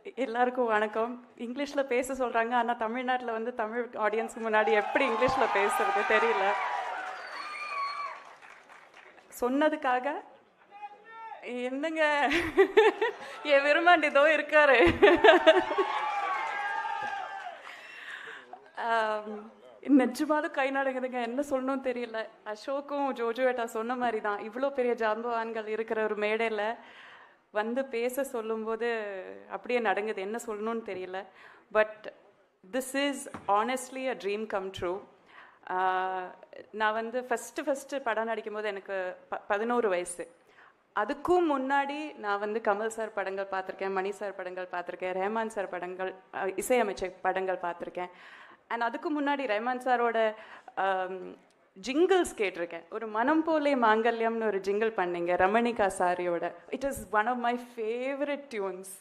எல்லாருக்கும் வணக்கம். இங்கிலீஷில் பேச சொல்கிறாங்க, ஆனால் தமிழ்நாட்டில் வந்து தமிழ் ஆடியன்ஸுக்கு முன்னாடி எப்படி இங்கிலீஷில் பேசுறது தெரியல. சொன்னதுக்காக என்னங்க என் விரும்பாண்டிதோ இருக்காரு. நிஜமாலும் கை நடக்குதுங்க, என்ன சொல்லணும்னு தெரியல. அசோக்கும் ஜோஜோவேட்டா சொன்ன மாதிரி தான், இவ்வளோ பெரிய ஜாம்பவான்கள் இருக்கிற ஒரு மேடையில் வந்து பேச சொல்லும்போது அப்படியே நடங்குது, என்ன சொல்லணும்னு தெரியல. But this is honestly a dream come true. நான் வந்து ஃபஸ்ட்டு படம் நடிக்கும்போது எனக்கு 11 வயசு. அதுக்கும் முன்னாடி நான் வந்து கமல் சார் படங்கள் பார்த்துருக்கேன், மணி சார் படங்கள் பார்த்துருக்கேன், ரஹ்மான் சார் படங்கள், இசையமைச்சர் படங்கள் பார்த்துருக்கேன். அண்ட் அதுக்கு முன்னாடி ரஹ்மான் சாரோட ஜிங்கிள்ஸ் கேட்டிருக்கேன். ஒரு மனம் போலே மாங்கல்யம்னு ஒரு ஜிங்கிள் பண்ணிங்க ரமணிகா சாரியோட. It is one of my favourite tunes.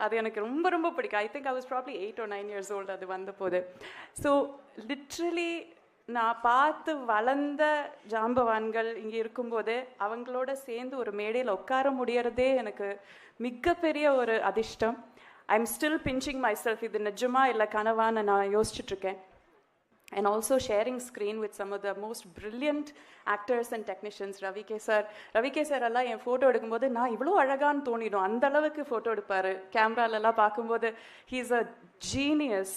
அது எனக்கு ரொம்ப ரொம்ப பிடிக்கும். I think I was probably 8 or 9 years old அது வந்த போது. ஸோ லிட்ரலி நான் பார்த்து வளர்ந்த ஜாம்பவான்கள் இங்கே இருக்கும்போது அவங்களோட சேர்ந்து ஒரு மேடையில் உட்கார முடியறதே எனக்கு மிகப்பெரிய ஒரு அதிர்ஷ்டம். I am still pinching my self, இது நிஜமா இல்லை கனவான்னு நான் யோசிச்சுட்ருக்கேன். And also sharing screen with some of the most brilliant actors and technicians. Ravi K sir எல்லாம் என் ஃபோட்டோ எடுக்கும்போது நான் இவ்வளோ அழகான்னு தோணிடும், அந்த அளவுக்கு ஃபோட்டோ எடுப்பார். கேமராலெல்லாம் பார்க்கும்போது he is a genius.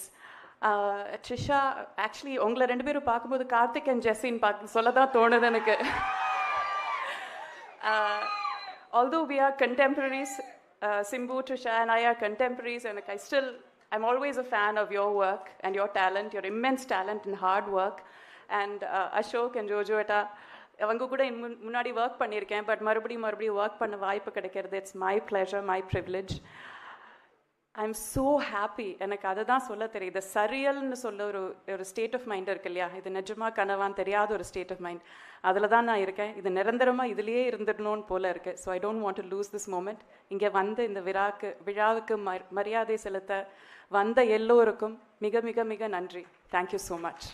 Trisha, actually உங்களை 2 பேரும் பார்க்கும்போது கார்த்திக் அண்ட் ஜெஸ்ஸின்னு சொல்ல தான் தோணுது எனக்கு. Although we are contemporaries, Simbu, Trisha and I are contemporaries, and I'm always a fan of your work and your talent, your immense talent and hard work. And Ashok and Jojoetta, அவங்க கூட முன்னாடி work பண்ணியிருக்கேன், but மறுபடியும் work பண்ண வாய்ப்பு கிடைக்கிறது. It's my pleasure, my privilege. I am so happy. எனக்கு அதை தான் சொல்ல தெரியுது. சரியல்னு சொல்ல ஒரு ஸ்டேட் ஆஃப் மைண்ட் இருக்கு இல்லையா, இது நிஜமா கனவான்னு தெரியாத ஒரு ஸ்டேட் ஆஃப் மைண்ட். அதில் தான் நான் இருக்கேன். இது நிரந்தரமாக இதுலேயே இருந்துடணும்னு போல இருக்குது. So I don't want to lose this moment. இங்கே வந்து இந்த விழாவுக்கு மரியாதை செலுத்த வந்த எல்லோருக்கும் மிக மிக மிக நன்றி. Thank you so much.